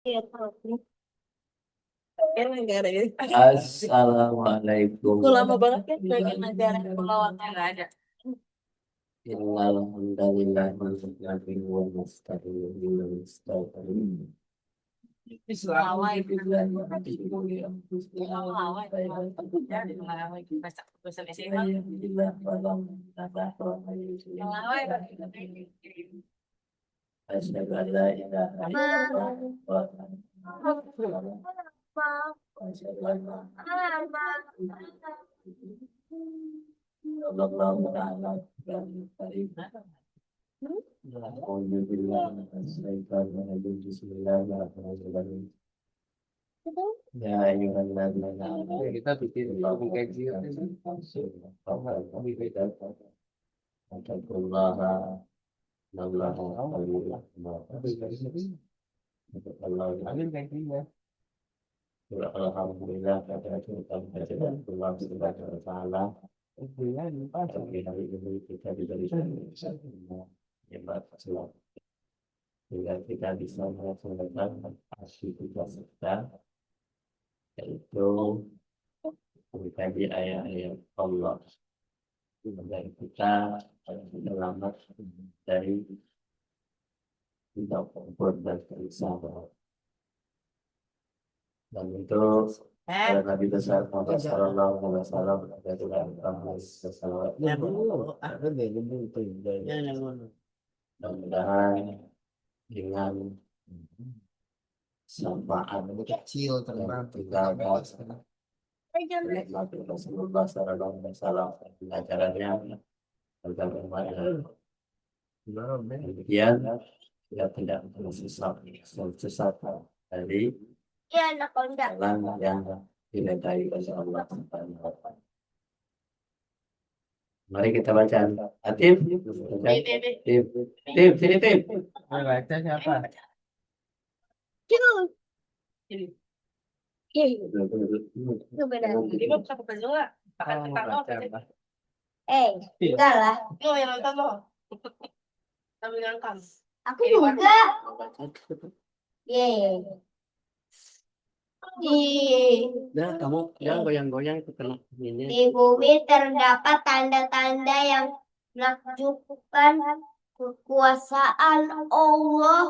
Iya, kan negara ya. Assalamualaikum. Kok lama banget kan bagian negara kepulauannya nggak ada. Innal hamdalillah nahmaduhu wa nasta'inuhu wa nastaghfiruh. Melawai melawai dari melawai bahasa bahasa Indonesia melawai Asyhadu an la ilaha illallah wa asyhadu anna Muhammadan rasulullah. A'udzu billahi minasyaitonir rajim. Bismillahirrahmanirrahim. Ya ayyuhalladzina amanu kita bikin kaji Wattaqullaha innallaha khabirun bima alhamdulillah pada kita Allah subhanahu wa ta'ala tapi hari ini kita diberikan nikmat selalu sehingga kita bisa melaksanakan aktivitas kita yaitu mengkaji ayat-ayat Allah agar kita selamat dari tidak kompor dan kerisauan. Dan itu pada Nabi besar Muhammad Sallallahu Alaihi Wasallam adalah salawat. Mudah-mudahan dengan sampaan kecil terbang kita bahas Nabi Rasulullah Sallallahu Alaihi Wasallam ajarannya tentang ibadah. Demikian kita tidak sesat dari ya anak konda jalan yang diridai oleh Allah Subhanahu wa Ta'ala. Mari kita baca. Atim, baca. Tim, tim, sini tim. Baca siapa? itu beda ini mau pakai baju nggak pakai Oh, tukang baca apa? enggak lah lo yang nonton lo sambil nonton aku Ini juga mau baca. ye di Nah, kamu jangan goyang-goyang itu kena ini. di bumi terdapat tanda-tanda yang menakjubkan kekuasaan Allah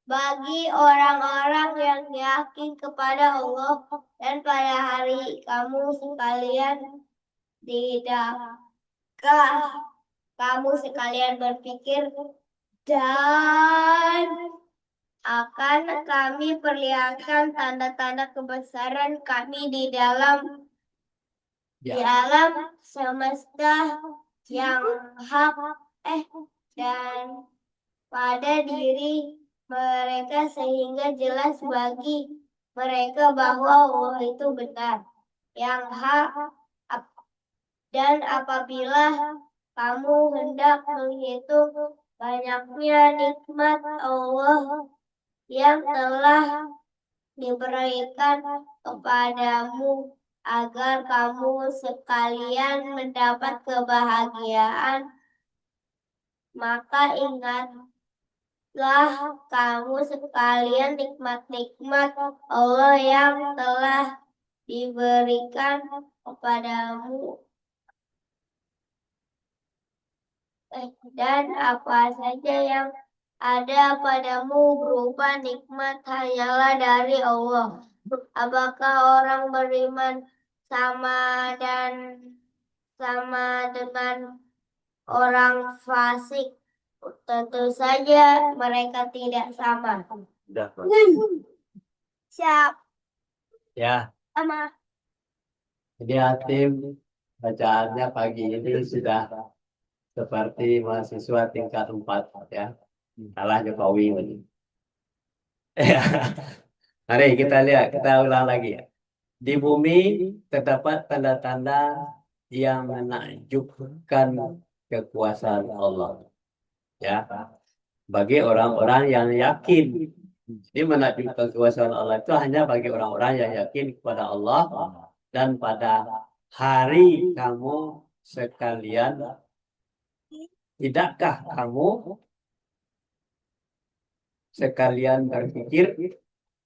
bagi orang-orang yang yakin kepada Allah dan pada hari kamu sekalian tidakkah kamu sekalian berpikir dan akan kami perlihatkan tanda-tanda kebesaran kami di alam semesta yang hak dan pada diri mereka sehingga jelas bagi mereka bahwa Allah itu benar yang hak dan apabila kamu hendak menghitung banyaknya nikmat Allah yang telah diberikan kepadamu agar kamu sekalian mendapat kebahagiaan, maka ingatlah kamu sekalian nikmat-nikmat Allah yang telah diberikan kepadamu dan apa saja yang ada padamu berupa nikmat hanyalah dari Allah. Apakah orang beriman sama dengan orang fasik? Tentu saja mereka tidak sama. Udah, Pak. Siap. Ya, Sama. jadi Hatim bacaannya pagi ini sudah seperti mahasiswa tingkat 4 ya. Kalah Jokowi ini. Ya. Mari kita lihat, kita ulang lagi ya. Di bumi terdapat tanda-tanda yang menakjubkan kekuasaan Allah. Ya, bagi orang-orang yang yakin. Jadi menakjubkan kekuasaan Allah itu hanya bagi orang-orang yang yakin kepada Allah dan pada hari kamu sekalian. Tidakkah kamu sekalian berpikir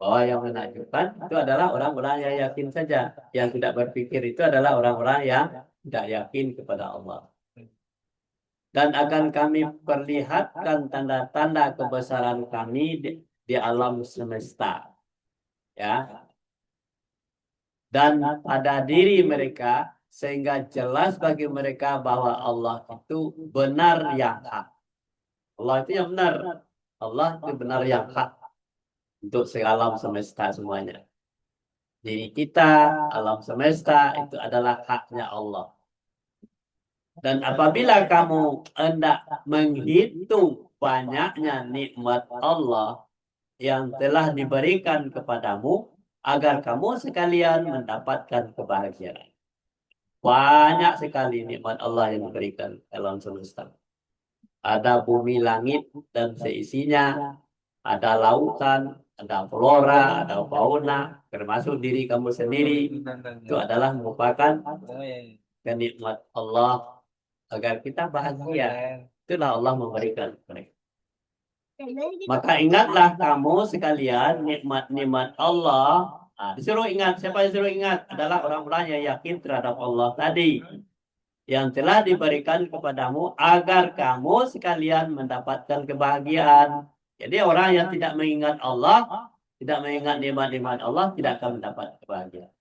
bahwa yang menakjubkan itu adalah orang-orang yang yakin saja. Yang tidak berpikir itu adalah orang-orang yang tidak yakin kepada Allah. Dan akan kami perlihatkan tanda-tanda kebesaran kami di alam semesta. Ya. Dan pada diri mereka sehingga jelas bagi mereka bahwa Allah itu benar yang hak. Allah itu yang benar. Allah itu benar yang hak untuk alam semesta semuanya. Diri kita, alam semesta itu adalah haknya Allah. Dan apabila kamu hendak menghitung banyaknya nikmat Allah yang telah diberikan kepadamu, agar kamu sekalian mendapatkan kebahagiaan. Banyak sekali nikmat Allah yang diberikan alam semesta. Ada bumi langit dan seisinya, ada lautan, ada flora, ada fauna, termasuk diri kamu sendiri. Itu adalah merupakan kenikmat Allah agar kita bahagia. Itulah Allah memberikan mereka. Maka ingatlah kamu sekalian nikmat-nikmat Allah. Nah, disuruh ingat, siapa yang disuruh ingat? Adalah orang-orang yang yakin terhadap Allah tadi. Yang telah diberikan kepadamu agar kamu sekalian mendapatkan kebahagiaan. Jadi orang yang tidak mengingat Allah, tidak mengingat nikmat-nikmat Allah, tidak akan mendapat kebahagiaan.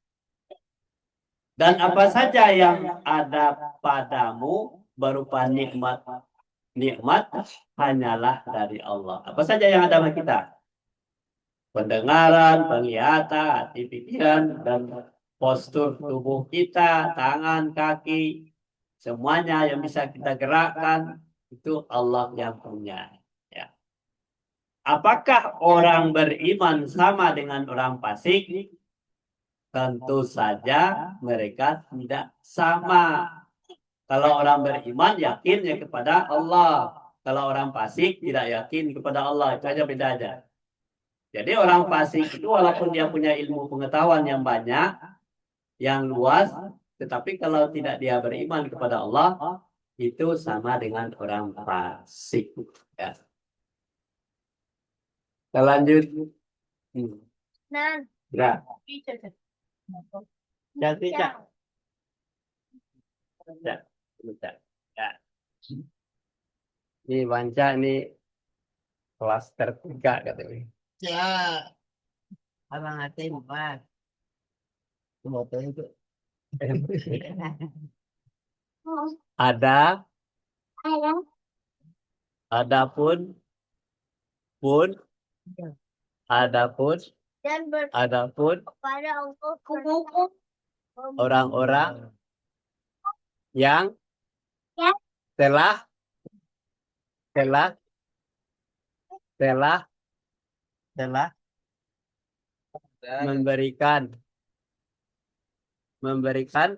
Dan apa saja yang ada padamu berupa nikmat hanyalah dari Allah. Apa saja yang ada pada kita? Pendengaran, penglihatan, hati, pikiran, dan postur tubuh kita, tangan, kaki, semuanya yang bisa kita gerakkan itu Allah yang punya. Ya. Apakah orang beriman sama dengan orang fasik? Tentu saja mereka tidak sama. Kalau orang beriman yakinnya kepada Allah. Kalau orang fasik tidak yakin kepada Allah. Itu aja beda aja. Jadi orang fasik itu walaupun dia punya ilmu pengetahuan yang banyak, yang luas, tetapi kalau tidak dia beriman kepada Allah, itu sama dengan orang fasik. Ya. Kita lanjut. Nah, Ya. bisa. Ya, tidak. Ya. Tidak. Ya. Ini Wanca ini kelas tertiga katanya. Ya, abang hati empat. Motor itu. Ada, Ayah, adapun, adapun, dan adapun berpada Allah orang-orang yang Ya. telah telah telah telah memberikan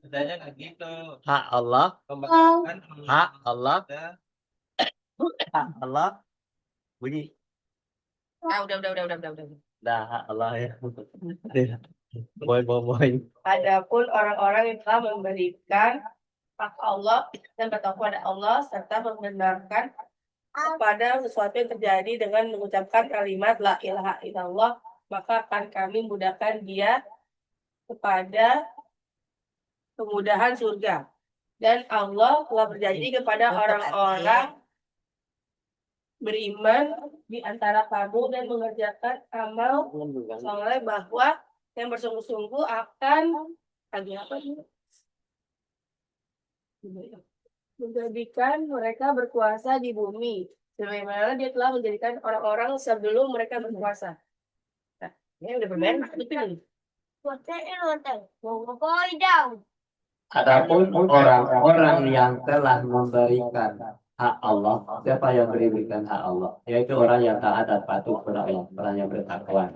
Adanya kayak gitu. hak Allah, Pembakaran hak Allah, hak Allah bunyi. Udah. Dah hak Allah ya. Boy. Adapun orang-orang yang telah memberikan hak Allah dan bertakwa kepada Allah serta membenarkan kepada sesuatu yang terjadi dengan mengucapkan kalimat la ilaha illallah, maka akan kami mudahkan dia kepada kemudahan surga. Dan Allah telah berjanji kepada orang-orang beriman di antara kamu dan mengerjakan amal soleh bahwa yang bersungguh-sungguh akan menjadikan mereka berkuasa di bumi, sebagaimana dia telah menjadikan orang-orang sebelum mereka berkuasa. Nah, ini udah berbeda. Adapun orang-orang yang telah memberikan hak Allah, siapa yang berikan hak Allah? Yaitu orang yang taat dan patuh kepada Allah, orang yang bertakwa.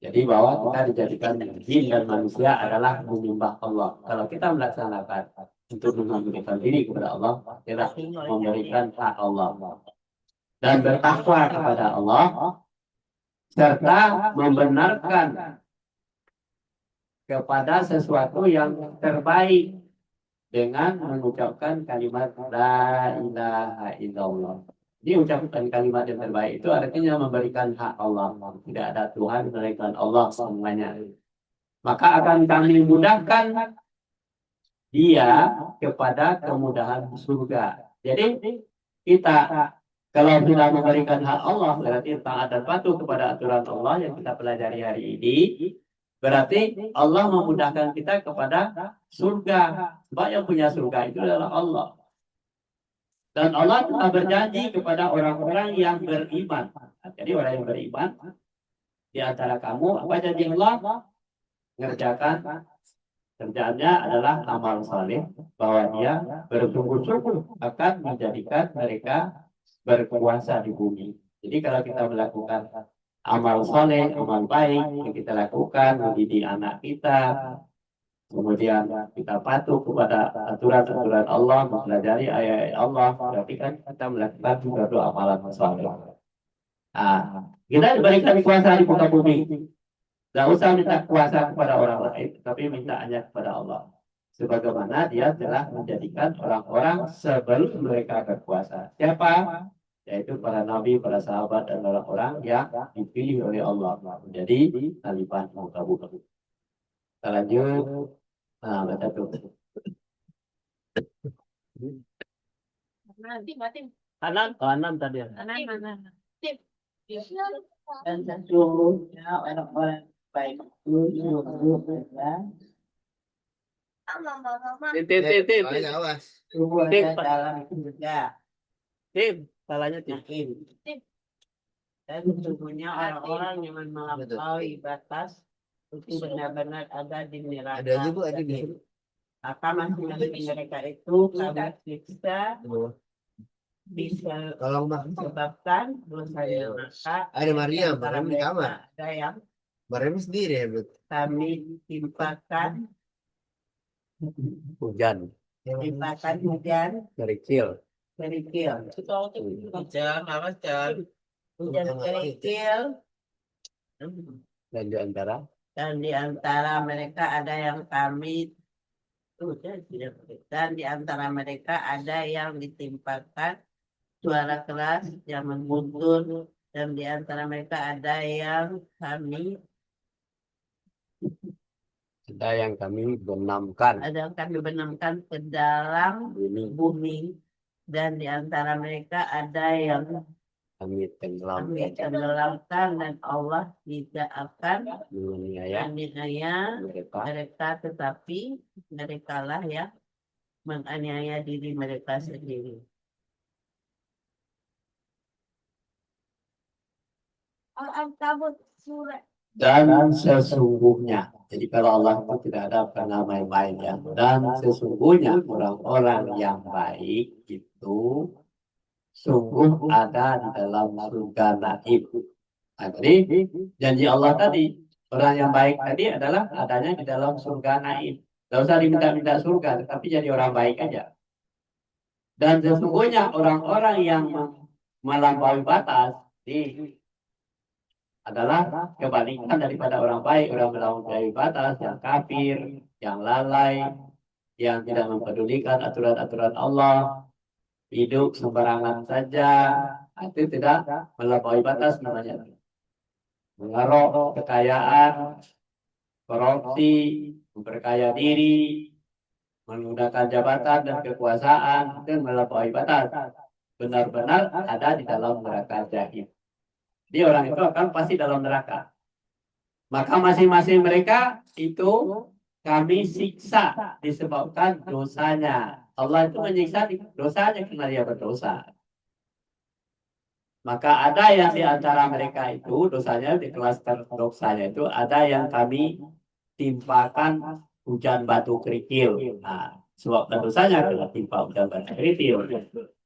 Jadi bahwa kita dijadikan jin dan manusia adalah menyembah Allah. Kalau kita melaksanakan untuk memberikan diri kepada Allah, kita memberikan hak Allah dan bertakwa kepada Allah serta membenarkan kepada sesuatu yang terbaik dengan mengucapkan kalimat la ilaha illallah. Dia ucapkan kalimat yang terbaik itu artinya memberikan hak Allah. Tidak ada Tuhan melainkan Allah semuanya. Maka akan kami mudahkan dia kepada kemudahan surga. Jadi kita kalau kita memberikan hak Allah berarti taat dan patuh kepada aturan Allah yang kita pelajari hari ini. Berarti Allah memudahkan kita kepada surga. Sebab yang punya surga itu adalah Allah. Dan Allah telah berjanji kepada orang-orang yang beriman. Jadi orang yang beriman di antara kamu apa janji Allah? Mengerjakan kerjaannya adalah amal saleh, bahwa dia bersungguh-sungguh akan menjadikan mereka berkuasa di bumi. Jadi kalau kita melakukan amal saleh, amal baik yang kita lakukan, mendidik anak kita, kemudian kita patuh kepada aturan-aturan Allah, mempelajari ayat-ayat Allah, berarti kan kita melakukan suatu amalan saleh. Kita diberikan kuasa di muka bumi. Tidak usah minta kuasa kepada orang lain, tapi minta hanya kepada Allah. Sebagaimana dia telah menjadikan orang-orang sebelum mereka berkuasa. Siapa? Yaitu para nabi, para sahabat, dan orang-orang yang dipilih oleh Allah menjadi khalifah muka bumi. Kita lanjut. Baca tuh. Mati. Kanan tadi. Mana? Dan sesungguhnya orang-orang baik itu sungguh ya. Tim. Sungguh Tim, ada Pak. dalam surga. Tim, salahnya tim. Yakin. Dan sesungguhnya orang-orang yang melampaui batas itu benar-benar ada di neraka. Ada juga ada di sini. Maka masing-masing mereka itu kami siksa bisa Tolong bang. disebabkan dosanya. Maka Ada Maria, antara Maria di mereka kamar. ada yang Maria sendiri ya, Bet. kami timpakan Hujan, hujan kerikil. kerikil. Hujan kerikil. Dan di antara Dan di antara mereka ada yang kami dan di antara mereka ada yang ditimpakan suara keras yang mengguntur, dan di antara mereka ada yang kami benamkan benamkan ke dalam ini bumi, dan di antara mereka ada yang kami tenggelam kami tenggelamkan, dan Allah tidak akan menganiaya menganiaya mereka. mereka, tetapi mereka lah yang menganiaya diri mereka sendiri. Al-Ankabut surat. Dan sesungguhnya, jadi kalau Allah itu tidak ada nama yang lain ya. Dan sesungguhnya orang-orang yang baik itu sungguh ada di dalam surga naib. Nah, jadi janji Allah tadi, orang yang baik tadi adalah adanya di dalam surga naib. Tidak usah diminta-minta surga, tetapi jadi orang baik aja. Dan sesungguhnya orang-orang yang melampaui batas adalah kebalikan daripada orang baik, orang melampaui batas, yang kafir, yang lalai, yang tidak mempedulikan aturan-aturan Allah, hidup sembarangan saja, itu tidak melampaui batas namanya. Mengeruk kekayaan, korupsi, memperkaya diri, menggunakan jabatan dan kekuasaan, itu melampaui batas. Benar-benar ada di dalam neraka jahim. Jadi orang itu akan pasti dalam neraka. Maka masing-masing mereka itu kami siksa disebabkan dosanya. Allah itu menyiksa dosanya karena dia berdosa. Maka ada yang di antara mereka itu dosanya di klaster dosanya itu ada yang kami timpakan hujan batu kerikil. Nah, sebab dosanya kena timpa hujan batu kerikil.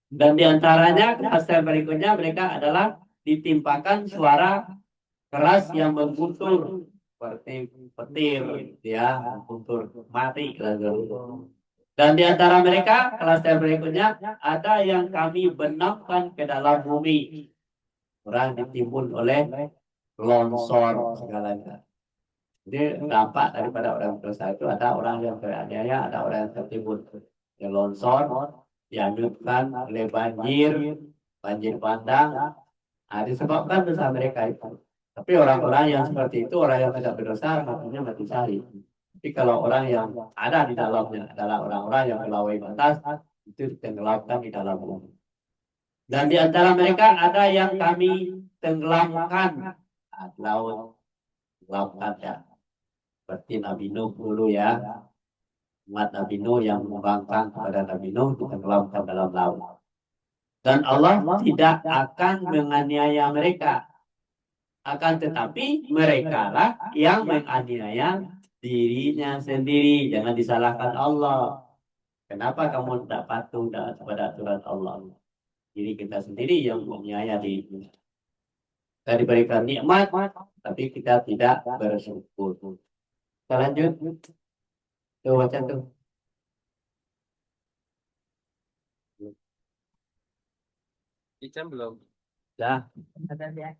Dan di antaranya klaster berikutnya mereka adalah ditimpakan suara keras yang mengguntur seperti petir, ya, mengguntur mati. Dan di antara mereka klaster berikutnya ada yang kami benamkan ke dalam bumi. Orang ditimbun oleh longsor segalanya. Jadi dampak daripada orang berdosa itu ada orang yang teraniaya, ada orang yang tertimbun oleh longsor, dianyutkan oleh banjir banjir bandang. Nah, disebabkan dosa mereka itu. Tapi orang-orang yang seperti itu, orang yang tidak berdosa, matinya mati syahid. Tapi kalau orang yang ada di dalamnya adalah orang-orang yang melampaui batas, itu ditenggelamkan di dalam bumi. Dan di antara mereka ada yang kami tenggelamkan laut, tenggelamkan ya. Seperti Nabi Nuh dulu ya, umat Nabi Nuh yang membangkang kepada Nabi Nuh ditenggelamkan dalam laut. Dan Allah tidak akan menganiaya mereka, akan tetapi mereka lah yang menganiaya dirinya sendiri. Jangan disalahkan Allah. Kenapa kamu tidak patuh kepada aturan Allah? Diri kita sendiri yang menganiaya diri. Kita diberikan nikmat, tapi kita tidak bersyukur. Kita lanjut. Tuh baca tuh. Ican belum. Dah. Ada dia.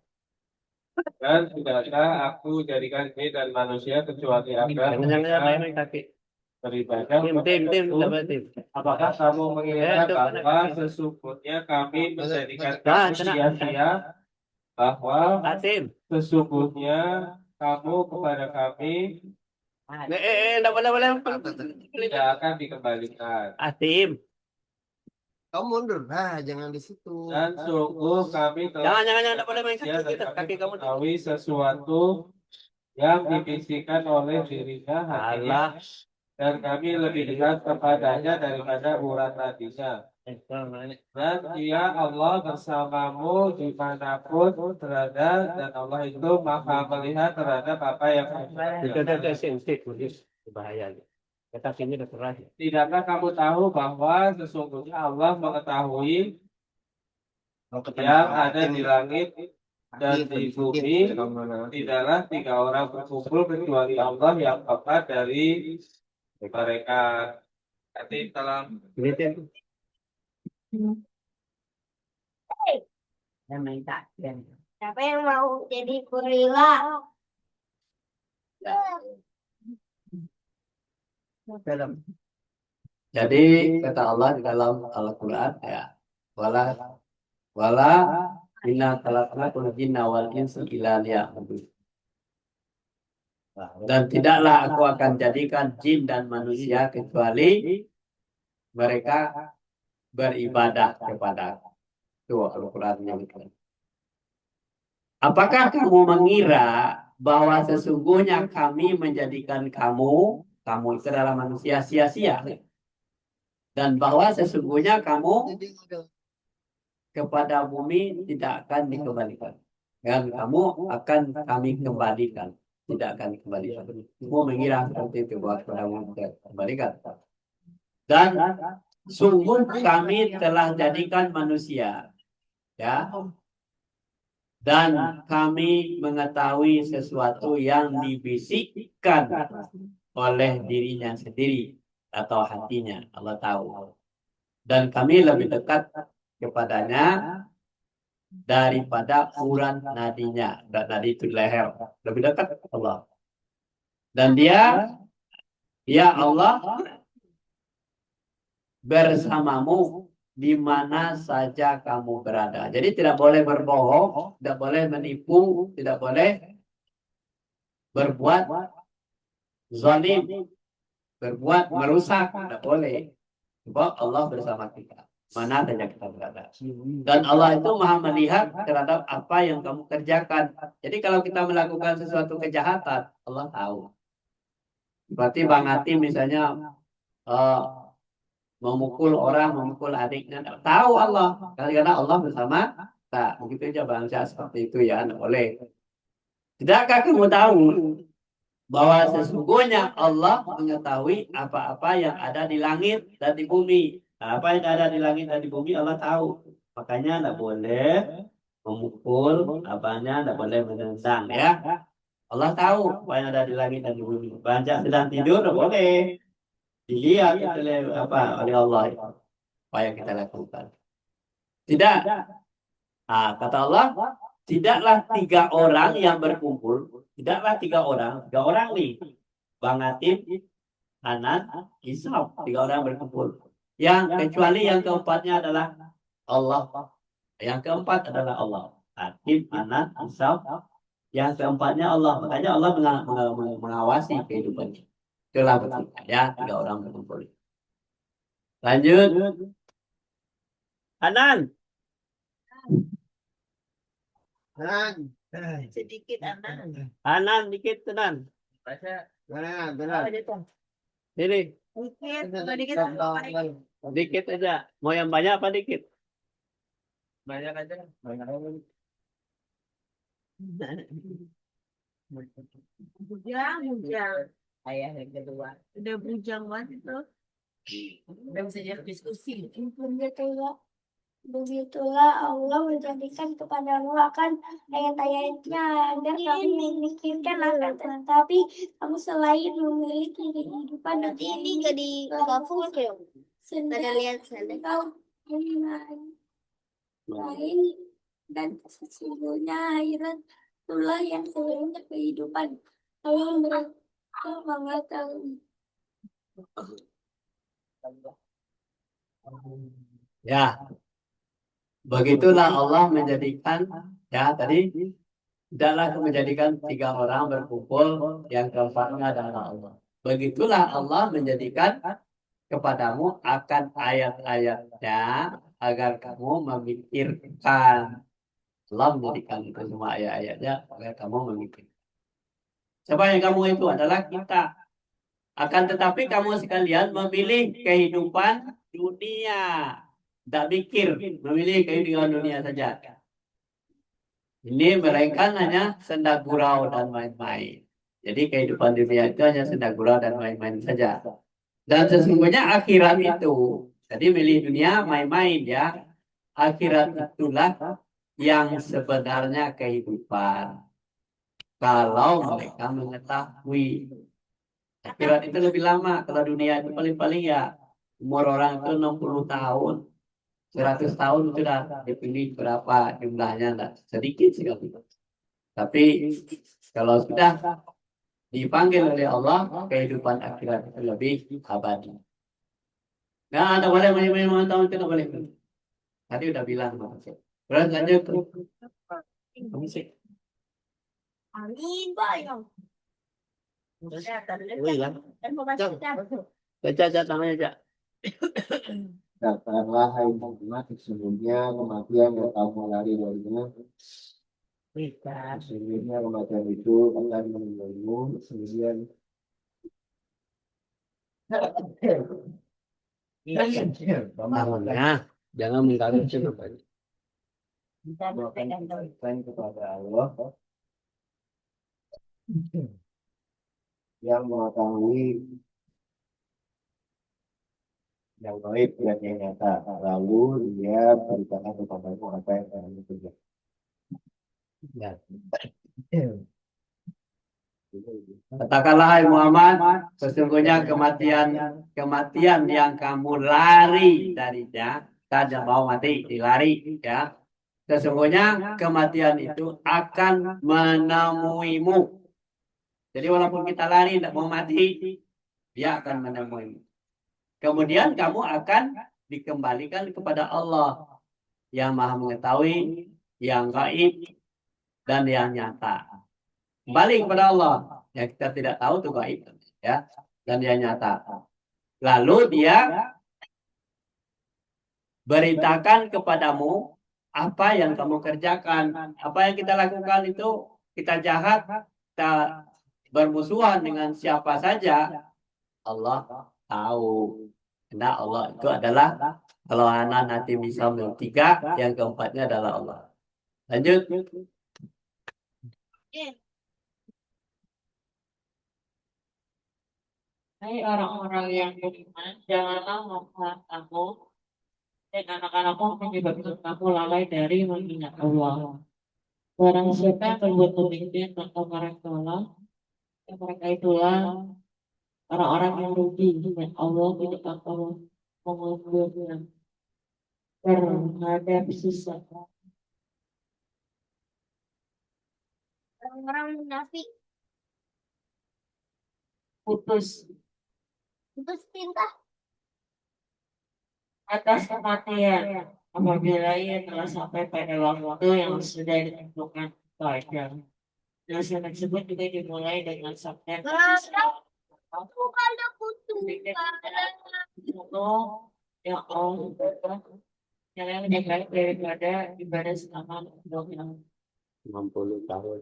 Dan tidaklah aku jadikan jin dan manusia kecuali agar Jangan kaki. beribadah kepadaku. Apakah kamu mengira bahwa sesungguhnya kami menjadikan kamu sia-sia, bahwa sesungguhnya kamu kepada kami tidak akan dikembalikan. Atim. Kamu mundur. Nah, jangan di situ. Dan sungguh kami telah Jangan, tidak boleh main ya, kaki dan kita. kami Kaki kamu mengetahui sesuatu yang dibisikkan oleh dirinya hatinya, dan kami lebih dekat kepadanya daripada urat nadinya. Dan dia Allah bersamamu dimanapun berada, dan Allah itu maha melihat terhadap apa yang kamu kerjakan. Bahaya. Kita sini udah keras. Tidakkah kamu tahu bahwa sesungguhnya Allah mengetahui yang ada di langit dan di bumi? Tidaklah 3 orang berkumpul kecuali Allah yang tepat dari mereka. Nanti salam. Yang minta. Siapa yang mau jadi gorila? Jadi kata Allah di dalam Al-Quran ya, wala inna khalaqnal jinna wal insa illa liya'budun. Dan tidaklah aku akan jadikan jin dan manusia kecuali mereka beribadah kepada itu. Al-Quran menyebutkan. Apakah kamu mengira bahwa sesungguhnya kami menjadikan kamu itu adalah manusia sia-sia, dan bahwa sesungguhnya kamu kepada bumi tidak akan dikembalikan, dan kamu akan kami kembalikan, tidak akan dikembalikan. Kamu mengira seperti itu bahwa kamu dikembalikan. Dan sungguh kami telah jadikan manusia, ya, dan kami mengetahui sesuatu yang dibisikkan oleh dirinya sendiri atau hatinya. Allah tahu. Dan kami lebih dekat kepadanya daripada urat nadinya. Dan nadi itu leher. Lebih dekat Allah. Dan dia, ya Allah, bersamamu di mana saja kamu berada. Jadi tidak boleh berbohong, tidak boleh menipu, tidak boleh berbuat zalim, berbuat merusak, tidak boleh. Sebab Allah bersama kita, mana saja kita berada. Dan Allah itu maha melihat terhadap apa yang kamu kerjakan. Jadi kalau kita melakukan sesuatu kejahatan, Allah tahu. Berarti Bang Hatim misalnya memukul orang, memukul adiknya, tahu Allah. Karena Allah bersama. Tak, begitu aja bangsa seperti itu ya, tidak boleh. Tidakkah kamu tahu bahwa sesungguhnya Allah mengetahui apa-apa yang ada di langit dan di bumi. Nah, apa yang ada di langit dan di bumi Allah tahu. Makanya tidak boleh memukul, apanya tidak boleh menentang ya. Allah tahu apa yang ada di langit dan di bumi. Banyak sedang tidur tidak boleh. Dilihat oleh Allah apa yang kita lakukan. Tidak. Nah, kata Allah, tidaklah 3 orang yang berkumpul. Tidaklah 3 orang. 3 orang nih. Bang Hatim, Hanan, Ishaq. 3 orang berkumpul. Yang kecuali yang keempatnya adalah Allah. Yang keempat adalah Allah. Hakim, Anak, Insaf. Yang keempatnya Allah. Makanya Allah mengawasi kehidupan kita. Itulah betul. Ya, 3 orang berkumpul. Lanjut. Anan. Tenang. Sedikit anak. Anan dikit tenan. Tenang, tenang. Sini. Dikit, dikit. Dikit aja. Mau yang banyak apa dikit? Banyak aja. Bujang, bujang. Ayah yang kedua. Udah bujang banget itu. Udah bisa jadi diskusi. Begitulah Allah menjadikan kepadamu akan ayat-ayatnya agar kamu memikirkan akan tetapi kamu selain memiliki kehidupan ini jadi kafur sendiri kau lain dan sesungguhnya akhirat itulah yang sebenarnya kehidupan kalau mereka mengetahui. Ya, begitulah Allah menjadikan, ya tadi, tidaklah menjadikan 3 orang berkumpul, yang keempatnya adalah Allah. Begitulah Allah menjadikan kepadamu akan ayat-ayatnya agar kamu memikirkan. Allah menjadikan itu semua ayat-ayatnya agar kamu memikirkan. Siapa yang kamu itu adalah kita. Akan tetapi kamu sekalian memilih kehidupan dunia. Tidak mikir, memilih kehidupan dunia saja. Ini mereka hanya senda gurau dan main-main. Jadi kehidupan dunia itu hanya senda gurau dan main-main saja. Dan sesungguhnya akhirat itu, jadi milih dunia main-main ya. Akhirat itulah yang sebenarnya kehidupan. Kalau mereka mengetahui. Akhirat itu lebih lama. Kalau dunia itu paling-paling ya umur orang itu 60 tahun. 100 tahun sudah dipilih berapa jumlahnya, enggak sedikit sekali. Tapi kalau sudah dipanggil oleh Allah, kehidupan akhirat itu lebih abadi. Nah, ada boleh main-main tahun itu boleh. Tadi udah bilang. Terus lanjut. Kamu sih. Amin, bayang. Hilang. Baca tangannya aja. Katakanlah hai Muhammad, sesungguhnya kematian yang kamu lari darinya, sesungguhnya kematian itu akan menunggumu, kemudian Tangannya jangan mengganggu siapa. akan kepada Allah yang mengetahui yang gaib dan yang nyata. Lalu dia beritakan kepadamu apa yang kamu kerjakan. Ya. Katakanlah hai Muhammad, sesungguhnya kematian yang kamu lari darinya, saja mau mati dilari ya. Sesungguhnya kematian itu akan menemuimu. Jadi walaupun kita lari tidak mau mati, dia akan menemuimu. Kemudian kamu akan dikembalikan kepada Allah yang Maha Mengetahui, yang gaib dan yang nyata. Kembali kepada Allah yang kita tidak tahu itu gaib ya, dan yang nyata. Lalu dia beritakan kepadamu apa yang kamu kerjakan, apa yang kita lakukan itu, kita jahat, kita bermusuhan dengan siapa saja, Allah tahu. Karena Allah itu adalah, kalau anak nanti bisa 3, yang keempatnya adalah Allah. Lanjut. Hai orang-orang yang beriman, janganlah membuat kamu dan anak-anakmu menyebabkan kamu lalai dari mengingat Allah. Barang siapa yang berbuat demikian, maka mereka itulah orang-orang yang rugi dan Allah tidak akan mengambilnya terhadap sisa. Orang-orang munafik Putus putus cinta atas kematian apabila ia telah sampai pada waktu yang sudah ditentukan pada. Dosa tersebut juga dimulai dengan sabda ya Allah, yang lebih baik daripada ibadah selama 60 tahun.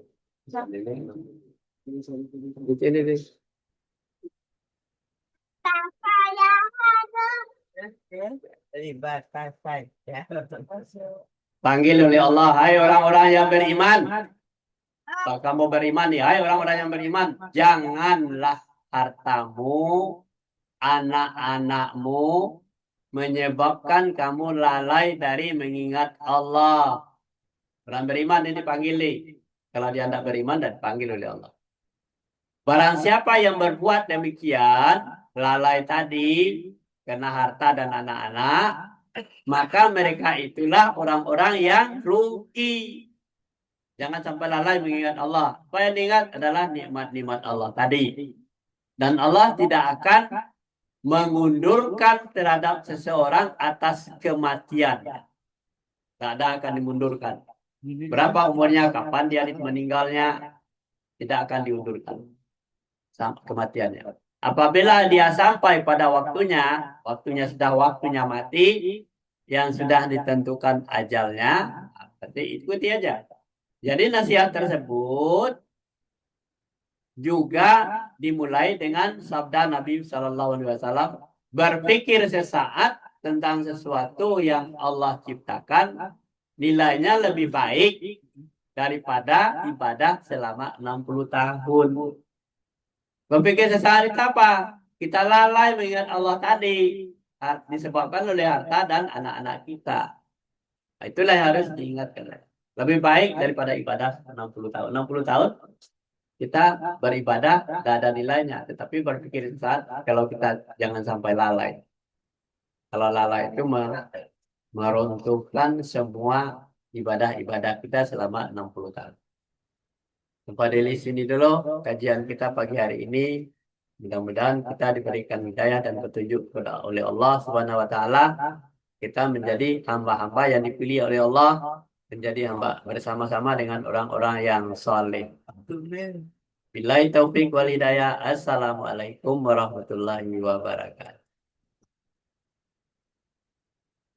Ini deh. Ibadah saja. Panggil oleh Allah, hai orang-orang yang beriman. Kalau kamu beriman nih, hai orang-orang yang beriman, janganlah hartamu, anak-anakmu menyebabkan kamu lalai dari mengingat Allah. Orang beriman ini dipanggil nih. Kalau dia tidak beriman dan dipanggil oleh Allah. Barang siapa yang berbuat demikian, lalai tadi, karena harta dan anak-anak, maka mereka itulah orang-orang yang rugi. Jangan sampai lalai mengingat Allah. Apa yang diingat adalah nikmat-nikmat Allah tadi. Dan Allah tidak akan mengundurkan terhadap seseorang atas kematian. Tidak ada akan dimundurkan. Berapa umurnya, kapan dia meninggalnya, tidak akan diundurkan sampai kematiannya. Apabila dia sampai pada waktunya sudah waktunya mati, yang sudah ditentukan ajalnya, berarti ikuti aja. Jadi nasihat tersebut juga dimulai dengan sabda Nabi Shallallahu Alaihi Wasallam, berpikir sesaat tentang sesuatu yang Allah ciptakan, nilainya lebih baik daripada ibadah selama 60 tahun. Berpikir sesaat itu apa? Kita lalai mengingat Allah tadi, disebabkan oleh harta dan anak-anak kita. Itulah yang harus diingatkan. Lebih baik daripada ibadah 60 tahun. 60 tahun kita beribadah tidak ada nilainya, tetapi berpikir sesaat kalau kita jangan sampai lalai. Kalau lalai itu meruntuhkan semua ibadah-ibadah kita selama 60 tahun. Sampai di sini dulu kajian kita pagi hari ini. Mudah-mudahan kita diberikan hidayah dan petunjuk oleh Allah Subhanahu wa taala. Kita menjadi hamba-hamba yang dipilih oleh Allah, menjadi hamba bersama-sama dengan orang-orang yang saleh. Billahi taufik wal hidayah. Assalamualaikum warahmatullahi wabarakatuh.